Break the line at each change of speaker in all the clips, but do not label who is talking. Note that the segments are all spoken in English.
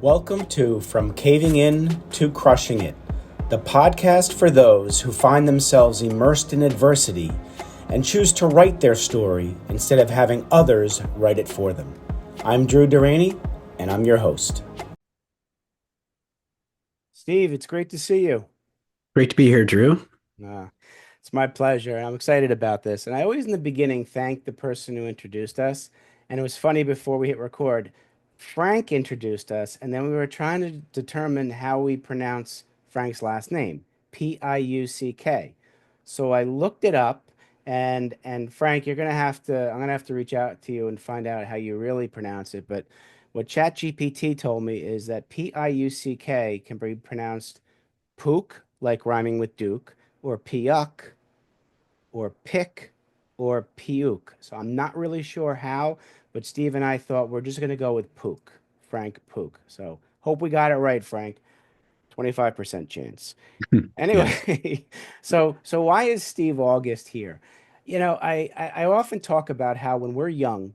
Welcome to From Caving In to Crushing It, the podcast for those who find themselves immersed in adversity and choose to write their story instead of having others write it for them. I'm Drew Duraney, and I'm your host. Steve, it's great to see you.
Great to be here, Drew.
Uh, it's my pleasure. I'm excited about this. And I always, in the beginning, thank the person who introduced us. And it was funny before we hit record. Frank introduced us, and then we were trying to determine how we pronounce Frank's last name, Piuck. So I looked it up, and Frank, I'm gonna have to reach out to you and find out how you really pronounce it. But what ChatGPT told me is that Piuck can be pronounced Pook, like rhyming with Duke, or Piuck, or Pick, or Puke. So I'm not really sure how, but Steve and I thought we're just going to go with Pook, Frank Pook. So hope we got it right, Frank. 25% chance.
Yes.
Anyway, so why is Steve August here? I often talk about how when we're young,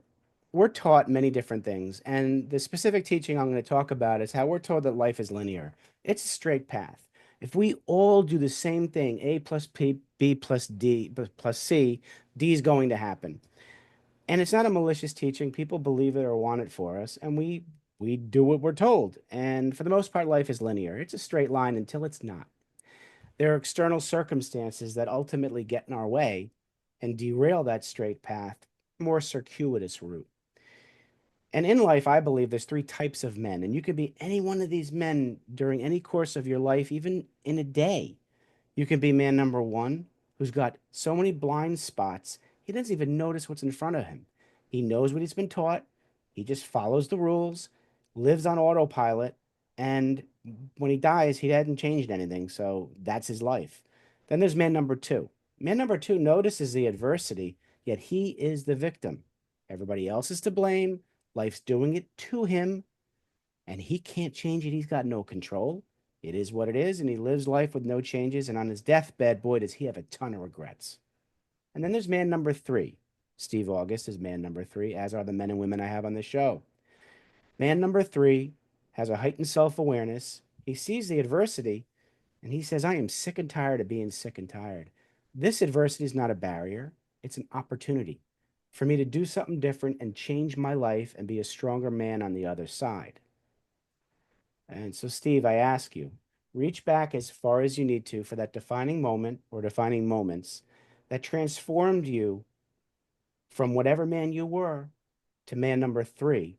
we're taught many different things, and the specific teaching I'm going to talk about is how we're told that life is linear. It's a straight path. If we all do the same thing, A plus P, B plus D plus C, D is going to happen. And it's not a malicious teaching. People believe it or want it for us, and we do what we're told. And for the most part, life is linear. It's a straight line until it's not. There are external circumstances that ultimately get in our way and derail that straight path, more circuitous route. And in life, I believe there's three types of men, and you could be any one of these men during any course of your life, even in a day. You can be man number one, who's got so many blind spots, he doesn't even notice what's in front of him. He knows what he's been taught, he just follows the rules, lives on autopilot, and when he dies, he hadn't changed anything, so that's his life. Then there's man number two. Man number two notices the adversity, yet he is the victim. Everybody else is to blame, life's doing it to him, and he can't change it. He's got no control. It is what it is, and he lives life with no changes. And on his deathbed, boy, does he have a ton of regrets. And then there's man number three. Steve August is man number three, as are the men and women I have on this show. Man number three has a heightened self awareness. He sees the adversity and he says, I am sick and tired of being sick and tired. This adversity is not a barrier, it's an opportunity for me to do something different and change my life and be a stronger man on the other side. And so, Steve, I ask you, reach back as far as you need to for that defining moment or defining moments that transformed you from whatever man you were to man number three,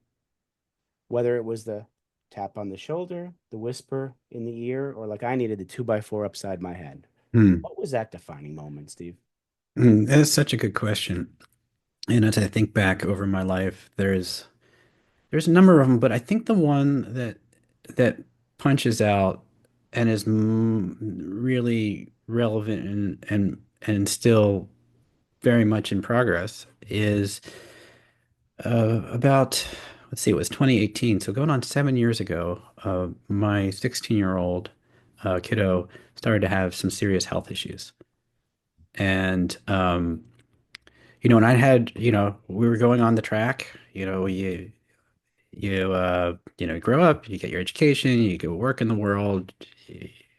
whether it was the tap on the shoulder, the whisper in the ear, or like I needed the two by four upside my head.
Hmm.
What was that defining moment, Steve?
That is such a good question. And as I think back over my life, there's a number of them, but I think the one that punches out and is really relevant and still very much in progress is about, let's see, it was 2018. So going on 7 years ago, my 16-year-old kiddo started to have some serious health issues. And and I had, we were going on the track, grow up, you get your education, you go work in the world,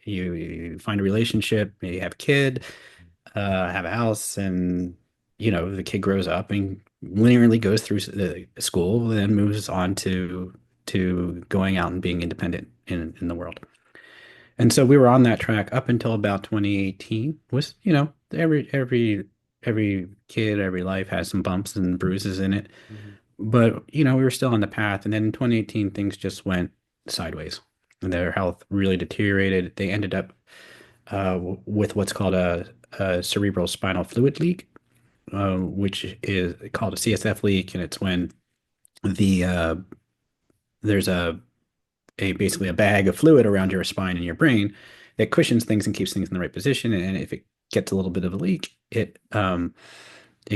you find a relationship, maybe have a kid, have a house, and the kid grows up and linearly goes through the school, then moves on to going out and being independent in the world. And so we were on that track up until about 2018. Was, every kid, every life has some bumps and bruises in it.
Mhm.
But, we were still on the path. And then in 2018, things just went sideways. And their health really deteriorated. They ended up with what's called a cerebral spinal fluid leak, which is called a CSF leak. And it's when the there's a basically a bag of fluid around your spine and your brain that cushions things and keeps things in the right position. And if it gets a little bit of a leak, it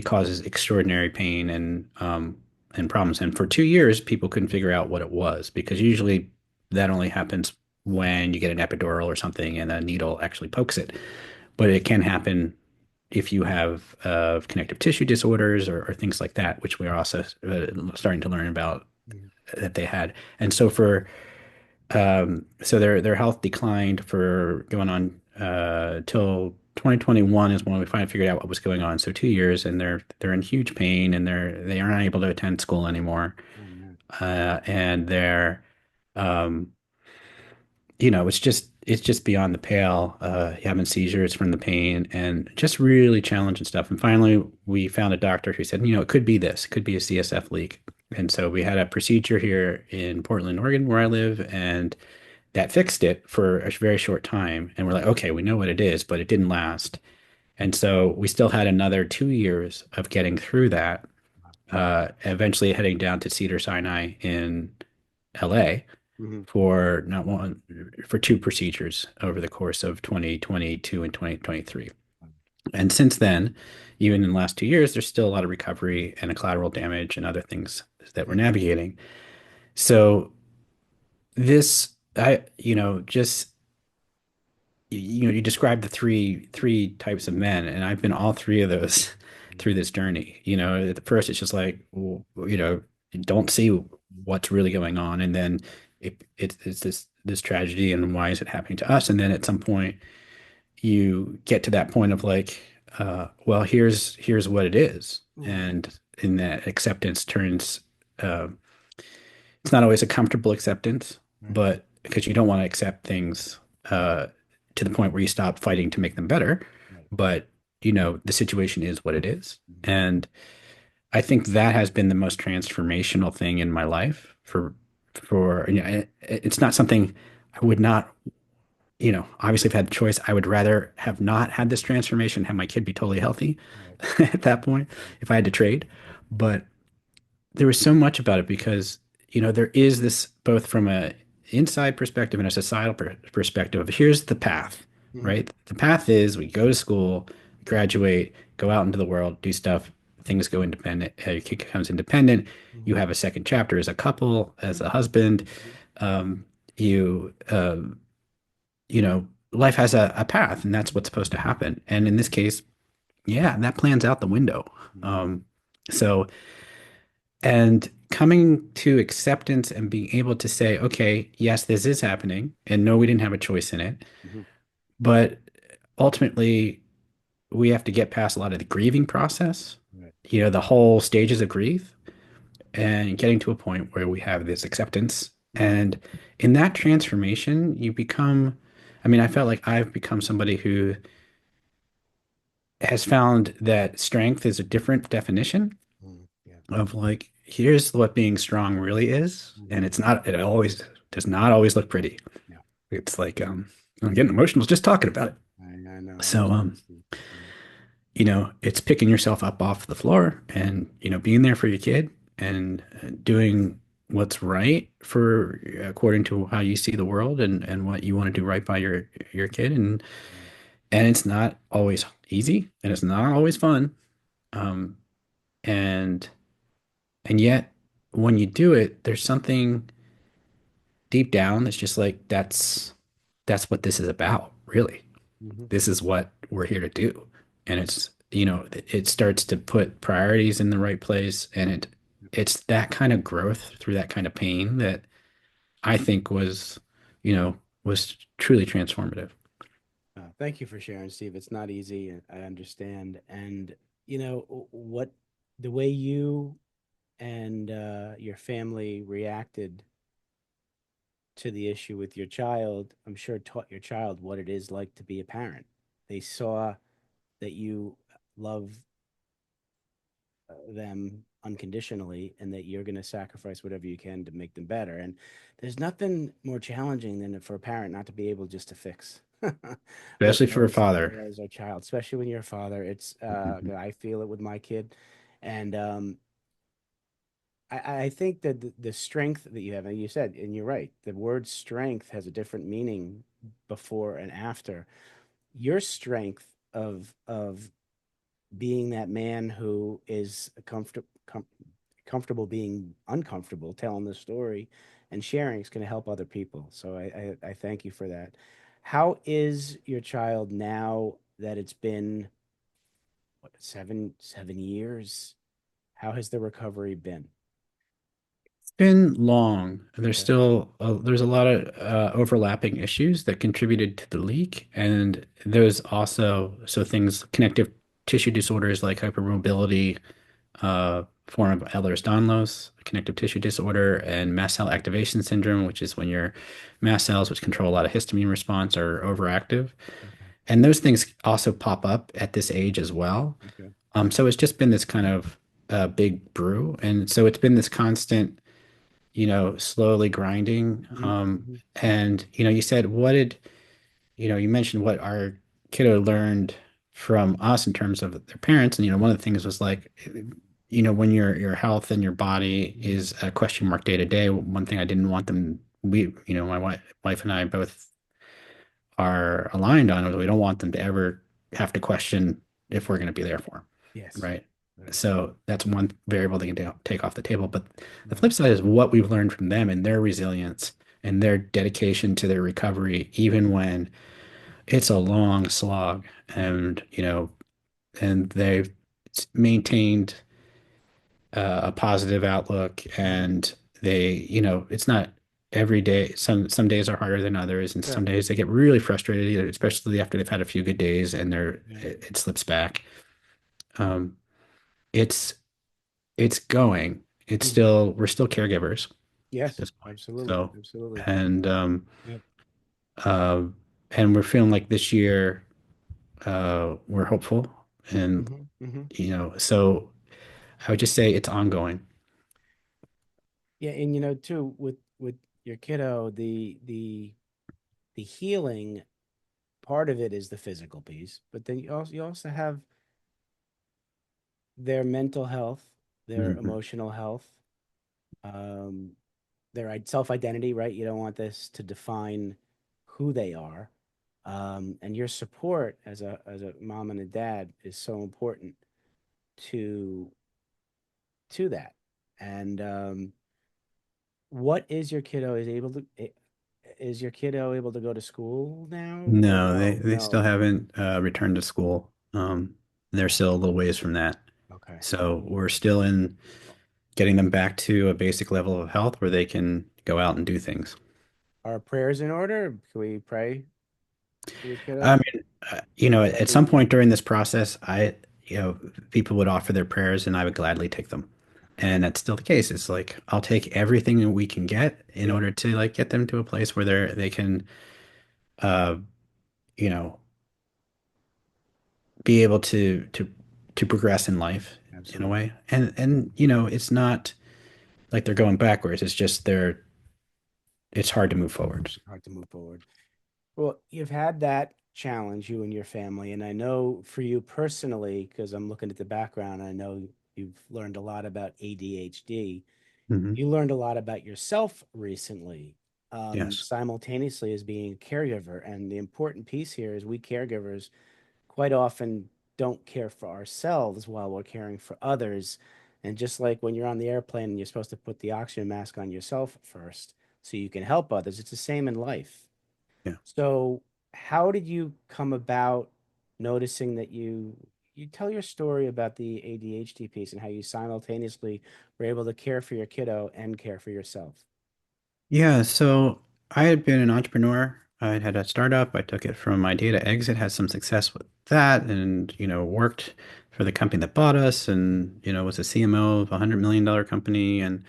causes extraordinary pain and problems. And for 2 years, people couldn't figure out what it was because usually that only happens when you get an epidural or something and a needle actually pokes it. But it can happen if you have connective tissue disorders or things like that, which we are also starting to learn about
Mhm.
that they had. And so for So their health declined for going on till 2021 is when we finally figured out what was going on. So 2 years, and they're in huge pain, and they aren't able to attend school anymore.
Oh man.
And they're um, it's just beyond the pale, having seizures from the pain and just really challenging stuff. And finally, we found a doctor who said, it could be this, it could be a CSF leak. And so we had a procedure here in Portland, Oregon, where I live, and that fixed it for a very short time. And we're like, okay, we know what it is, but it didn't last. And so we still had another 2 years of getting through that, eventually heading down to Cedar Sinai in LA
Hmm.
for not one, for two procedures over the course of 2022 and 2023. And since then, even in the last 2 years, there's still a lot of recovery and a collateral damage and other things that we're navigating. So this, just you described the three types of men, and I've been all three of those through this journey. At first it's just like, you don't see what's really going on, and then it's this tragedy, and why is it happening to us? And then at some point you get to that point of like, well, here's what it is,
Hmm.
and in that acceptance turns. Uh, it's not always a comfortable acceptance,
Right.
but because you don't want to accept things uh, to the point where you stop fighting to make them better.
Right.
But the situation is what it is,
Mhm.
and I think that has been the most transformational thing in my life. It's not something I would not. Obviously, if I had the choice, I would rather have not had this transformation, have my kid be totally healthy
Right.
at that point, if I had to trade. But there was so much about it because there is this, both from a inside perspective and a societal perspective, of here's the path,
Hmm.
right? The path is we go to school, graduate, go out into the world, do stuff, things go independent, your kid becomes independent, you
Hmm.
have a second chapter as a couple, as a husband. um, you life has a path, and that's what's supposed to happen. And in this case, yeah, that plan's out the window.
Hmm.
So and coming to acceptance and being able to say, okay, yes, this is happening, and no, we didn't have a choice in it.
Hmm.
But ultimately, we have to get past a lot of the grieving process,
Right.
the whole stages of grief, and getting to a point where we have this acceptance.
Hmm.
And in that transformation, I mean, I felt like I've become somebody who has found that strength is a different definition
Hmm. Yeah.
of like, here's what being strong really is.
Hmm.
And it always does not always look pretty.
Yeah.
It's like, I'm getting emotional just talking about it.
I know. I
So,
understand, Steve. Yeah.
it's picking yourself up off the floor and, being there for your kid and doing what's right for according to how you see the world and what you want to do right by your kid. And it's not always easy and it's not always fun. Um, and and yet when you do it, there's something deep down that's just like, that's what this is about, really.
Hmm.
This is what we're here to do. And it starts to put priorities in the right place, and it's that kind of growth through that kind of pain that I think was truly transformative.
Thank you for sharing, Steve. It's not easy. I understand. And what the way you and your family reacted to the issue with your child, I'm sure taught your child what it is like to be a parent. They saw that you love them unconditionally and that you're going to sacrifice whatever you can to make them better. And there's nothing more challenging than for a parent not to be able just to fix what
Especially for a
ails
father.
what ails our child, especially when you're a father. It's
Mhm.
I feel it with my kid. And I think that the strength that you have, and you said, and you're right, the word strength has a different meaning before and after. Your strength of being that man who is comfortable being uncomfortable, telling the story and sharing is going to help other people. So I thank you for that. How is your child now that it's been what, seven years? How has the recovery been?
Been long. There's
Okay.
still there's a lot of overlapping issues that contributed to the leak, and there's also so things connective tissue disorders like hypermobility, form of Ehlers-Danlos, connective tissue disorder, and mast cell activation syndrome, which is when your mast cells, which control a lot of histamine response, are overactive.
Okay.
And those things also pop up at this age as well.
Okay.
So it's just been this kind of big brew, and so it's been this constant, slowly grinding.
Hmm. Hmm.
And you said, what did you mentioned what our kiddo learned from us in terms of their parents, and one of the things was like, when your health and your body is a question mark day to day. One thing I didn't want them, my wife and I both are aligned on, is we don't want them to ever have to question if we're going to be there for them,
Yes.
right?
Right.
So that's one variable they can take off the table. But the
Right.
flip side is what we've learned from them and their resilience and their dedication to their recovery, even when it's a long slog. And and they've maintained a positive outlook,
Hmm.
and it's not every day. Some days are harder than others, and some
Sure.
days they get really frustrated, especially after they've had a few good days and
Yeah.
it slips back. Um, it's it's going. It's
Hmm.
still we're still caregivers at
Yes.
this point.
Absolutely.
So,
Absolutely.
and
Yep.
uh, and we're feeling like this year we're hopeful, and
Hmm. Hmm.
so I would just say it's ongoing.
Yeah, and too, with your kiddo, the healing part of it is the physical piece, but then you also have their mental health, their
Mhm.
emotional health, um, their self-identity, right? You don't want this to define who they are. And your support as a mom and a dad is so important to that. And what is your kiddo is able to is your kiddo able to go to school now or
No, they
no?
they still
No.
haven't returned to school. They're still a little ways from that.
Okay.
So we're still in getting them back to a basic level of health where they can go out and do things.
Are prayers in order? Can we pray for your
I
kiddo?
mean,
Would that
at some
be
point during this process, people would offer their prayers and I would gladly take them.
okay?
And that's still the case. It's like I'll take everything that we can get in
Yeah,
order to like get them to a place where they can uh you know be able to progress in life in a
absolutely.
way. And it's not like they're going backwards. It's just it's hard to move forward.
Hard to move forward. Well, you've had that challenge, you and your family, and I know for you personally, because I'm looking at the background, I know you've learned a lot about ADHD.
Hmm.
You learned a lot about yourself recently,
Yes.
simultaneously as being a caregiver. And the important piece here is we caregivers quite often don't care for ourselves while we're caring for others. And just like when you're on the airplane and you're supposed to put the oxygen mask on yourself first so you can help others, it's the same in life.
Yeah.
So, how did you come about noticing that you tell your story about the ADHD piece and how you simultaneously were able to care for your kiddo and care for yourself?
Yeah, so I had been an entrepreneur. I had a startup. I took it from idea to exit, had some success with that, and worked for the company that bought us, and was a CMO of $100 million company, and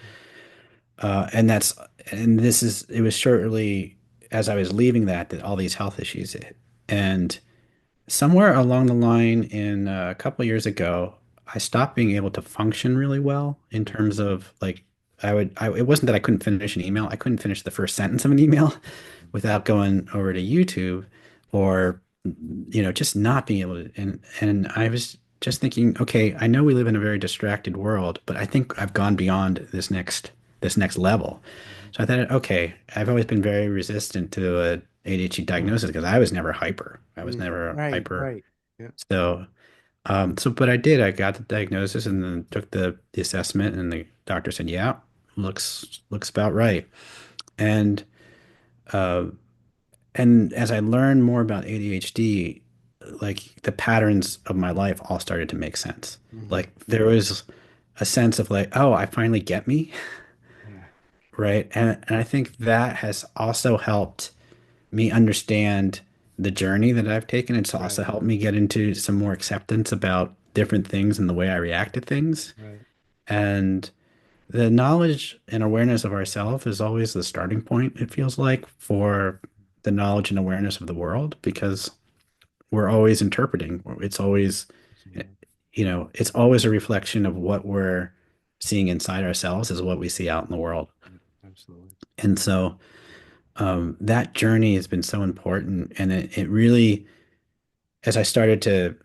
that's and this is it was shortly as I was leaving that all these health issues hit. And somewhere along the line in a couple of years ago, I stopped being able to function really well in terms of like it wasn't that I couldn't finish an email. I couldn't finish the first sentence of an email without going over to YouTube or just not being able to. And I was just thinking, okay, I know we live in a very distracted world, but I think I've gone beyond this next level.
Mhm.
So I thought, okay, I've always been very resistant to a ADHD diagnosis because I was never hyper. I was
Mm,
never
right,
hyper.
right. Yeah.
So, but I did. I got the diagnosis and then took the assessment, and the doctor said, "Yeah, looks about right." And uh, and as I learned more about ADHD, like the patterns of my life all started to make sense.
Hmm.
Like there was a sense of like, oh, I finally get me.
Yeah.
right? And I think that has also helped me understand the journey that I've taken. It's also
Right,
helped me get into some more acceptance about different things and the way I react to things.
right.
And the knowledge and awareness of ourselves is always the starting point, it feels like, for the knowledge and awareness of the world, because we're always interpreting. It's always,
Absolutely.
it's always a reflection of what we're seeing inside ourselves is what we see out in the world.
Yep, absolutely.
And so that journey has been so important. And it really, as I started to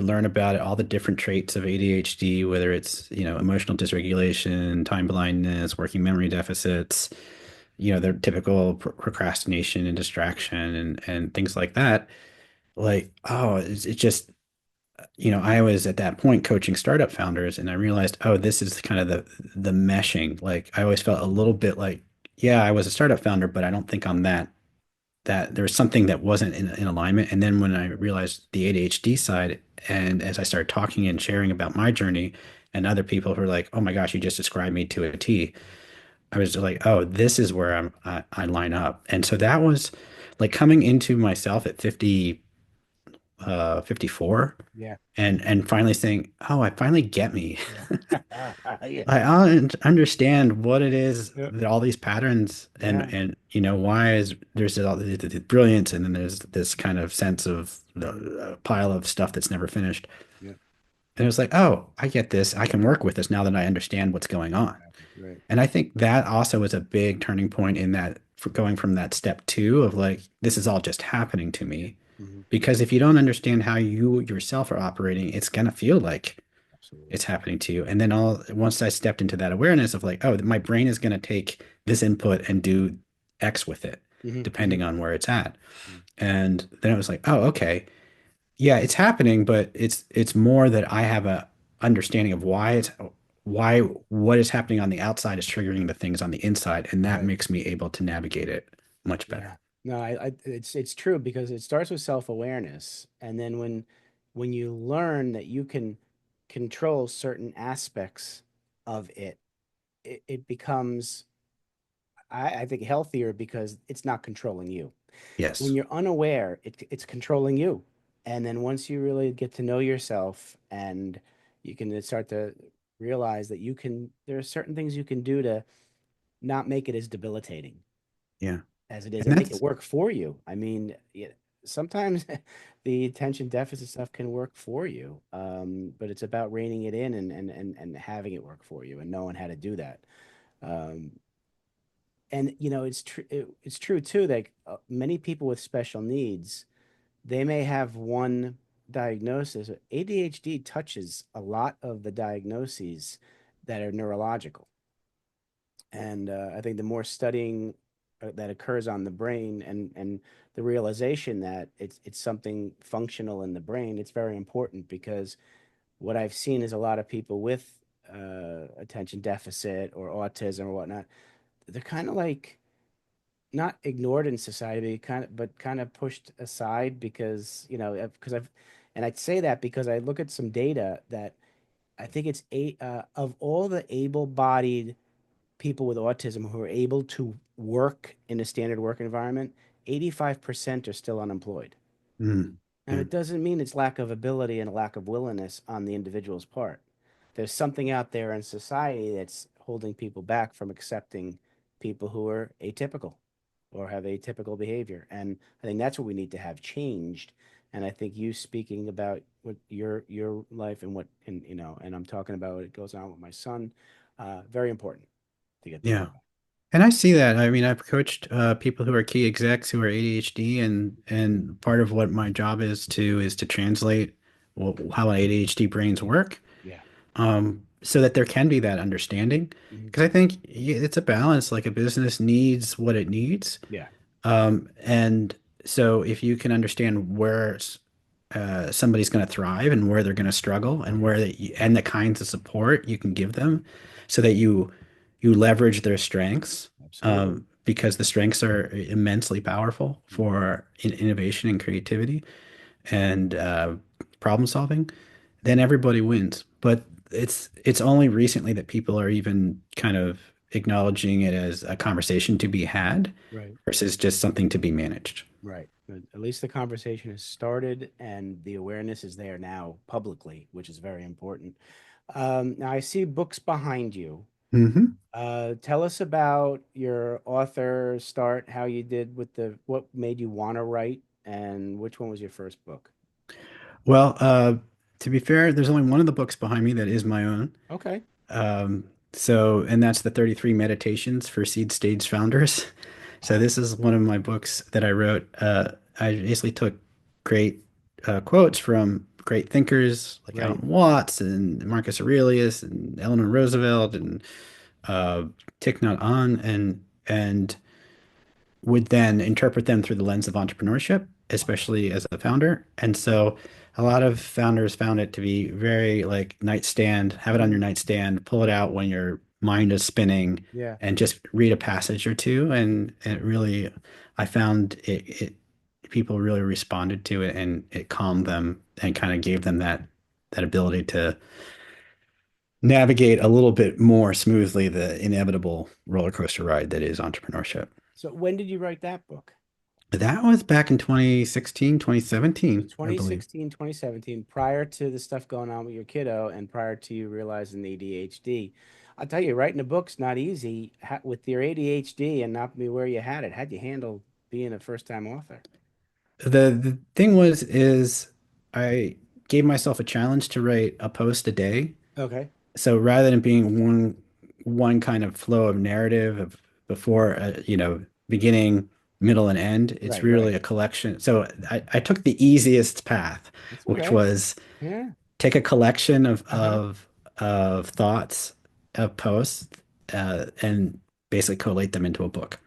learn about it, all the different traits of ADHD, whether it's, emotional dysregulation, time blindness, working memory deficits, their typical procrastination and distraction and things like that. Like, oh, it's just, I was at that point coaching startup founders, and I realized, oh, this is kind of the meshing. Like, I always felt a little bit like, yeah, I was a startup founder, but I don't think I'm that there was something that wasn't in alignment. And then when I realized the ADHD side, and as I started talking and sharing about my journey, and other people who are like, "Oh my gosh, you just described me to a T," I was like, "Oh, this is where I line up." And so that was like coming into myself at 54,
Yeah,
and finally saying, "Oh, I finally get me."
yeah. Yeah,
I understand what it is
yeah,
that all these patterns
yeah,
and why is there's all the brilliance, and then there's this kind of sense of the
mhm,
pile of stuff that's never finished.
yeah,
And it was like, oh, I get this. I can work with this now that I understand what's going on.
exactly. Right.
And I think that also was a big turning point in that for going from that step two of like, this is all just happening to me.
Hmm.
Because if you don't understand how you yourself are operating, it's gonna feel like
Absolutely.
it's happening to you. And then all once I stepped into that awareness of like, oh, my brain is going to take this input and do X with it,
Hmm. Hmm.
depending on where it's at. And then it was like, oh, okay, yeah, it's happening, but it's more that I have a understanding of why what is happening on the outside is triggering the things on the inside, and that
Right.
makes me able to navigate it much
Yeah.
better.
No, it's true because it starts with self-awareness, and then when you learn that you can control certain aspects of it, it becomes, I think, healthier because it's not controlling you. When
Yes.
you're unaware, it's controlling you. And then once you really get to know yourself and you can start to realize that there are certain things you can do to not make it as debilitating
Yeah.
as it is
And
and make it
that's
work for you. I mean, sometimes the attention deficit stuff can work for you, but it's about reining it in and having it work for you and knowing how to do that. Um, and it's true too that many people with special needs, they may have one diagnosis. ADHD touches a lot of the diagnoses that are neurological. And I think the more studying that occurs on the brain and the realization that it's something functional in the brain, it's very important because what I've seen is a lot of people with attention deficit or autism or whatnot, they're kind of like not ignored in society, but kind of pushed aside because because and I'd say that because I look at some data that I think it's eight of all the able-bodied people with autism who are able to work in a standard work environment, 85% are still unemployed.
mm,
Now,
yeah,
it doesn't mean it's lack of ability and a lack of willingness on the individual's part. There's something out there in society that's holding people back from accepting people who are atypical or have atypical behavior. And I think that's what we need to have changed. And I think you speaking about what your life and and I'm talking about what goes on with my son, very important to get that
yeah.
out.
And I see that. I mean, I've coached people who are key execs who are ADHD, and part of what my job is to translate how ADHD brains work,
Yeah.
so that there can be that understanding.
Mhm.
Because I think it's a balance. Like a business needs what it needs,
Yeah.
and so if you can understand where somebody's going to thrive and where they're going to struggle, and and the kinds of support you can give them, so that you leverage their strengths,
Absolutely.
because the strengths are immensely powerful
Mhm.
for innovation and creativity and problem solving, then everybody wins. But it's only recently that people are even kind of acknowledging it as a conversation to be had
Right.
versus just something to be managed.
Right. But at least the conversation has started and the awareness is there now publicly, which is very important. Now I see books behind you.
Hmm.
Tell us about your author start, how you did with what made you want to write, and which one was your first book?
Well, to be fair, there's only one of the books behind me that is my own.
Okay.
Um, and that's the 33 Meditations for Seed Stage Founders. So
Wow.
this is one of my books that I wrote. I basically took great quotes from great thinkers like Alan
Right.
Watts and Marcus Aurelius and Eleanor Roosevelt and uh, Thich Nhat Hanh and would then interpret them through the lens of entrepreneurship,
Wow.
especially as a founder. And so a lot of founders found it to be very like nightstand, have it on your
Mhm.
nightstand, pull it out when your mind is spinning,
Yeah.
and just read a passage or two. And it really, I found people really responded to it and it calmed them and kind of gave them that ability to navigate a little bit more smoothly the inevitable roller coaster ride that is entrepreneurship.
So when did you write that book?
That was back in 2016,
So
2017, I believe.
2016, 2017, prior to the stuff going on with your kiddo and prior to you realizing ADHD. I'll tell you, writing a book's not easy. With your ADHD and not be where you had it. How'd you handle being a first-time author?
The thing was is I gave myself a challenge to write a post a day.
Okay.
So rather than being one kind of flow of narrative of before beginning, middle, and end, it's
Right, right.
really a collection. So I took the easiest path,
That's
which
okay.
was
Yeah.
take a collection of
Uh-huh.
thoughts of posts and basically collate them into a book.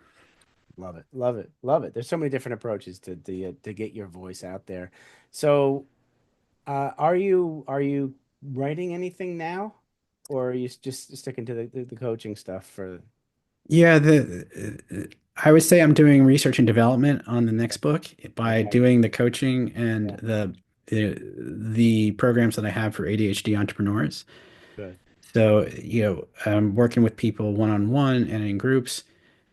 Love it. Love it. Love it. There's so many different approaches to get your voice out there. So, are you writing anything now, or are you just sticking to the coaching stuff for?
Yeah, the I would say I'm doing research and development on the next book by
Okay.
doing the coaching and
Yeah.
the programs that I have for ADHD entrepreneurs.
Good.
So, I'm working with people one-on-one and in groups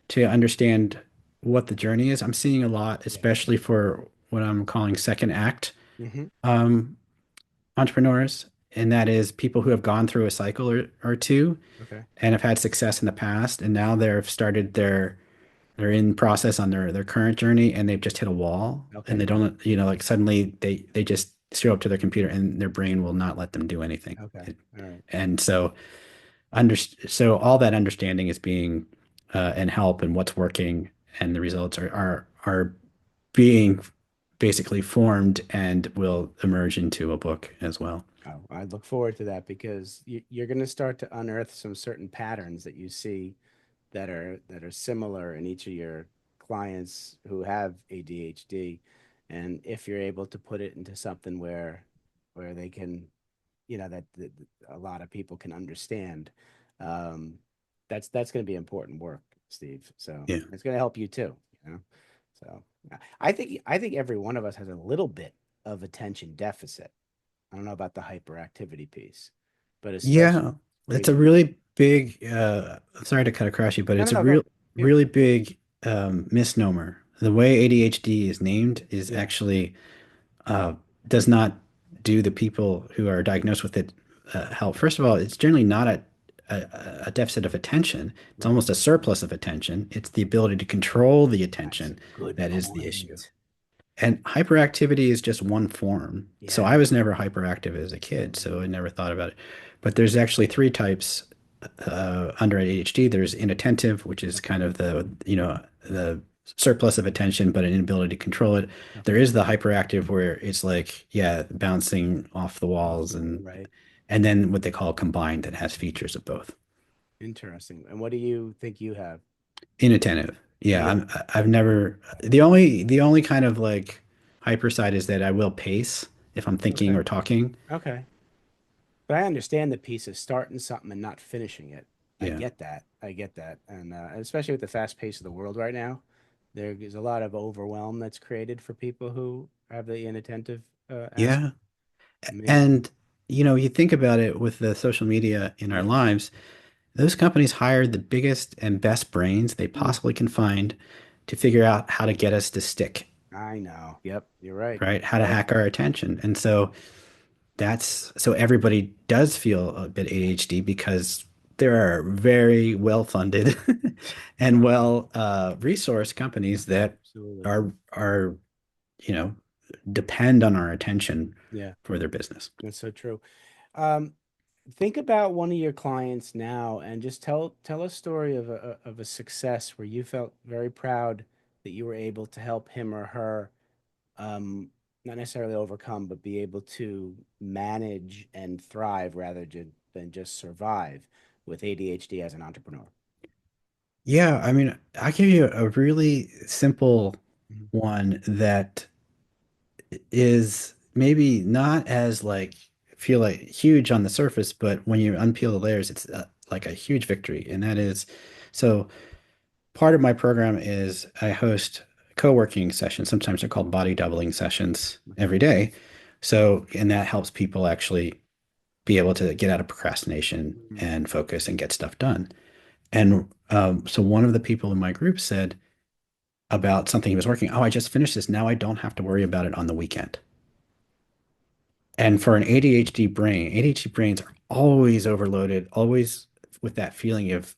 to understand what the journey is. I'm seeing a lot,
Yeah.
especially for what I'm calling second act
Mm-hmm.
um, entrepreneurs, and that is people who have gone through a cycle or two
Okay.
and have had success in the past, and now they're in process on their current journey and they've just hit a wall and
Okay.
they don't, like suddenly they just show up to their computer and their brain will not let them do anything.
Okay. All right.
And so all that understanding is being and help and what's working and the results are being basically formed and will emerge into a book as well.
Oh, I look forward to that because you're going to start to unearth some certain patterns that you see that are similar in each of your clients who have ADHD, and if you're able to put it into something where they can, that a lot of people can understand, um, that's going to be important work, Steve. So
Yeah.
it's going to help you too, you know. So I think every one of us has a little bit of attention deficit. I don't know about the hyperactivity piece, but especially
Yeah,
where
it's a
you,
really big sorry to cut across you, but
no, no,
it's a
no, go. Yeah,
really big misnomer. The way ADHD is named is
yeah,
actually uh does not do the people who are diagnosed with it help. First of all, it's generally not a deficit of attention. It's
right.
almost a surplus of attention. It's the ability to control the
That's a
attention
good
that is the issue.
point.
And hyperactivity is just one form. So
Yeah.
I was never hyperactive as a kid, so I never thought about it. But there's actually three types under ADHD. There's inattentive, which is
Okay.
kind of the surplus of attention, but an inability to control it. There
Okay.
is the hyperactive where it's like, yeah, bouncing off the
Off
walls
the wall, right?
and then what they call combined that has features of both.
Interesting. And what do you think you have?
Inattentive. Yeah,
Yeah.
I've never the only kind of like hyper side is that I will pace if I'm thinking
Okay.
or talking.
Okay. But I understand the piece of starting something and not finishing it. I
Yeah.
get that. I get that. And especially with the fast pace of the world right now, there is a lot of overwhelm that's created for people who have the inattentive aspect.
Yeah.
Me.
And you think about it with the social media in our
Yeah.
lives, Those companies hire the biggest and best brains they
Mm,
possibly can find to figure out how to get us to stick,
I know. Yep, you're right.
right? How to
Right.
hack our attention. And so that's so everybody does feel a bit ADHD because there are very well-funded and well resourced companies that
Absolutely.
are you know depend on our attention
Yeah,
for their business.
that's so true. Um, think about one of your clients now and just tell a story of a success where you felt very proud that you were able to help him or her um, not necessarily overcome, but be able to manage and thrive rather than just survive with ADHD as an entrepreneur.
Yeah, I mean, I give you a really simple
Mhm.
one that is maybe not as like feel like huge on the surface, but when you unpeel the layers, it's like a huge victory. And that is, so part of my program is I host co-working sessions. Sometimes they're called body doubling sessions
Okay.
every day. So, and that helps people actually be able to get out of procrastination
Mhm.
and focus and get stuff done. And so one of the people in my group said about something he was working, oh, I just finished this. Now I don't have to worry about it on the weekend. And for an ADHD brain, ADHD brains are always overloaded, always with that feeling of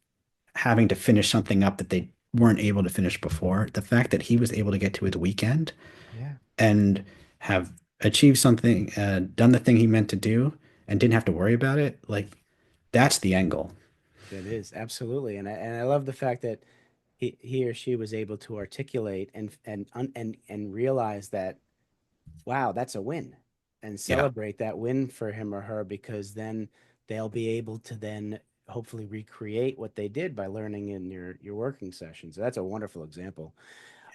having to finish something up that they weren't able to finish before. The fact that he was able to get to his weekend
Yeah,
and have achieved something, done the thing he meant to do, and didn't have to worry about it, like that's the angle.
it is absolutely, and I love the fact that he or she was able to articulate and realize that wow, that's a win, and
Yeah.
celebrate that win for him or her because then they'll be able to then hopefully recreate what they did by learning in your working sessions. So that's a wonderful example.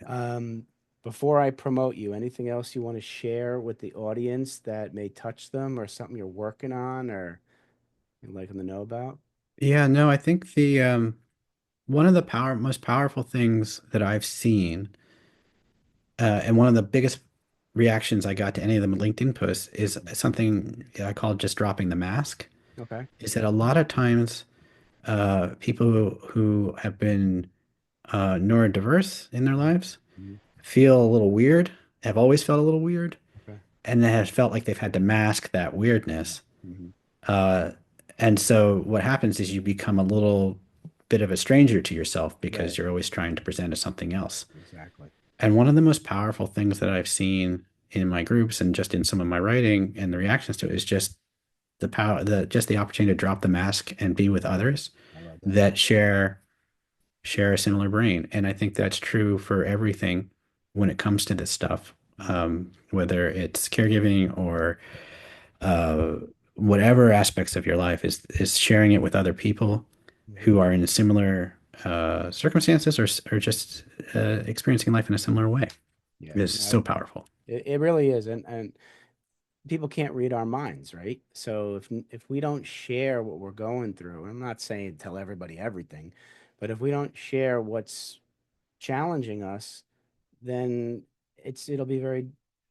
Um, before I promote you, anything else you want to share with the audience that may touch them or something you're working on or you'd like them to know about?
Yeah, no, I think the one of the most powerful things that I've seen, and one of the biggest reactions I got to any of them LinkedIn posts is something I call just dropping the mask.
Okay.
Is that a lot of times people who have been neurodiverse in their lives
Mhm.
feel a little weird, have always felt a little weird,
Okay.
and they have felt like they've had to mask that weirdness.
Hmm.
Uh, and so what happens is you become a little bit of a stranger to yourself because
Right.
you're always trying to present as something else.
Exactly.
And one of the most powerful things that I've seen in my groups and just in some of my writing and the reactions to it is just the power, the just the opportunity to drop the mask and be with others
I love that.
that share a similar brain. And I think that's true for everything when it comes to this stuff,
Mhm.
whether it's caregiving or uh, whatever aspects of your life is sharing it with other people
Mhm.
who are in similar circumstances or just experiencing life in a similar way.
Yeah.
It's so powerful.
It really is, and people can't read our minds, right? So if we don't share what we're going through, I'm not saying tell everybody everything, but if we don't share what's challenging us, then it'll be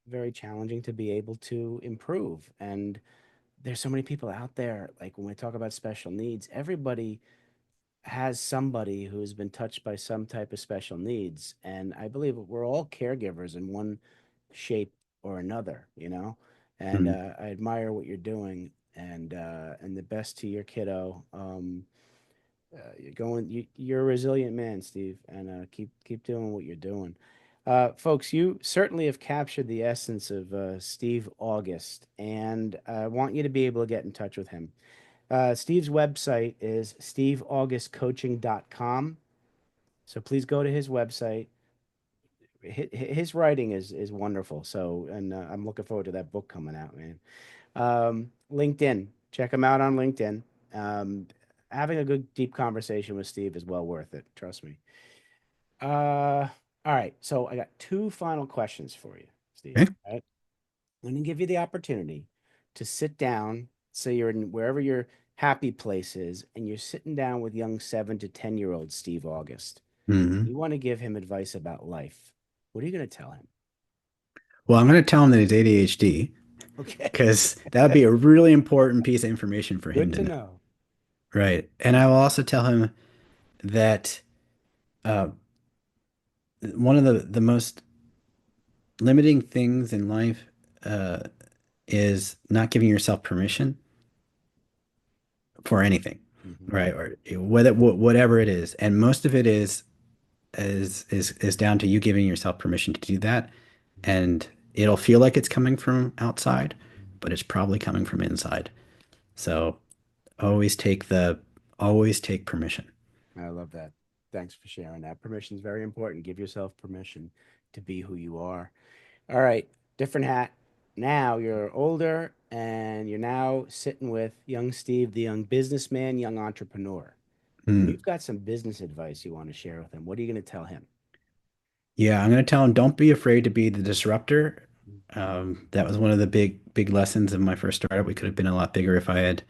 very challenging to be able to improve. And there's so many people out there, like when we talk about special needs, everybody has somebody who's been touched by some type of special needs. And I believe we're all caregivers in one shape or another, you know? And
Mhm.
I admire what you're doing and the best to your kiddo. You're a resilient man, Steve, and keep doing what you're doing. Folks, you certainly have captured the essence of Steve August, and I want you to be able to get in touch with him. Steve's website is steveaugustcoaching.com. So please go to his website. His writing is wonderful. So, and I'm looking forward to that book coming out, man. LinkedIn, check him out on LinkedIn. Um, having a good, deep conversation with Steve is well worth it. Trust me. All right. So I got two final questions for you, Steve.
Okay.
All right. I'm going to give you the opportunity to sit down. Say you're in wherever your happy place is, and you're sitting down with young 7 to 10-year-old Steve August.
Mhm.
You want to give him advice about life. What are you going to tell him?
Well, I'm going to tell him that he's ADHD
Okay.
because that would be a really important piece of information for him
Good
to
to
know.
know.
Right. And I will also tell him that uh, one of the most limiting things in life uh, is not giving yourself permission for anything,
Hmm.
right? Or whatever it is. And most of it is down to you giving yourself permission to do that. And it'll feel like it's coming from outside, but it's probably coming from inside. So always take the always take permission.
I love that. Thanks for sharing that. Permission is very important. Give yourself permission to be who you are. All right, different hat. Now you're older and you're now sitting with young Steve, the young businessman, young entrepreneur. And
Mm.
you've got some business advice you want to share with him. What are you going to tell him?
Yeah, I'm going to tell him don't be afraid to be the disruptor. That was one of the big lessons of my first startup. We could have been a lot bigger if I had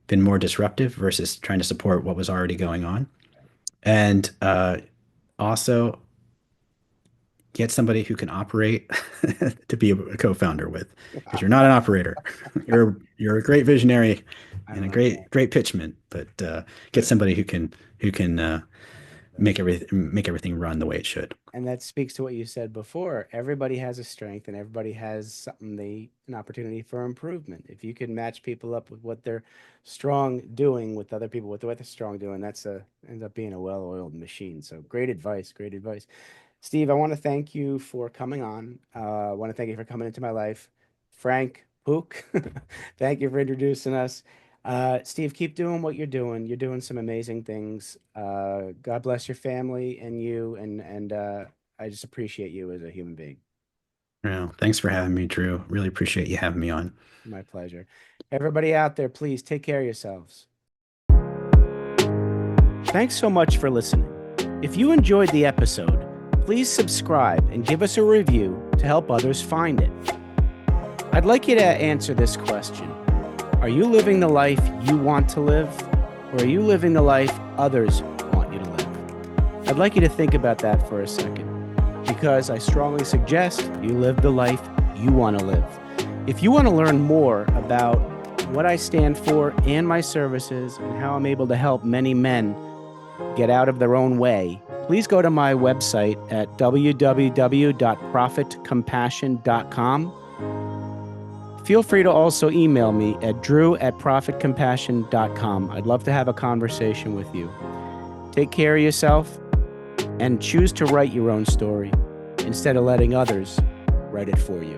been more disruptive versus trying to support what was already going on. And also get somebody who can operate to be a co-founder with, because you're not an operator. You're a great visionary
I
and a
love
great pitchman, but get somebody who can
that.
make everything run the way it should.
And that speaks to what you said before. Everybody has a strength and everybody has something an opportunity for improvement. If you can match people up with what they're strong doing with other people, with what they're strong doing, ends up being a well-oiled machine. So great advice, great advice. Steve, I want to thank you for coming on. I want to thank you for coming into my life. Frank Pook, thank you for introducing us. Steve, keep doing what you're doing. You're doing some amazing things. God bless your family and you, and I just appreciate you as a human being.
Yeah, thanks for having me, Drew. Really appreciate you having me on.
My pleasure. Everybody out there, please take care of yourselves. Thanks so much for listening. If you enjoyed the episode, please subscribe and give us a review to help others find it. I'd like you to answer this question. Are you living the life you want to live, or are you living the life others want you to live? I'd like you to think about that for a second, because I strongly suggest you live the life you want to live. If you want to learn more about what I stand for and my services and how I'm able to help many men get out of their own way, please go to my website at www.profitcompassion.com. Feel free to also email me at drew@profitcompassion.com. I'd love to have a conversation with you. Take care of yourself and choose to write your own story instead of letting others write it for you.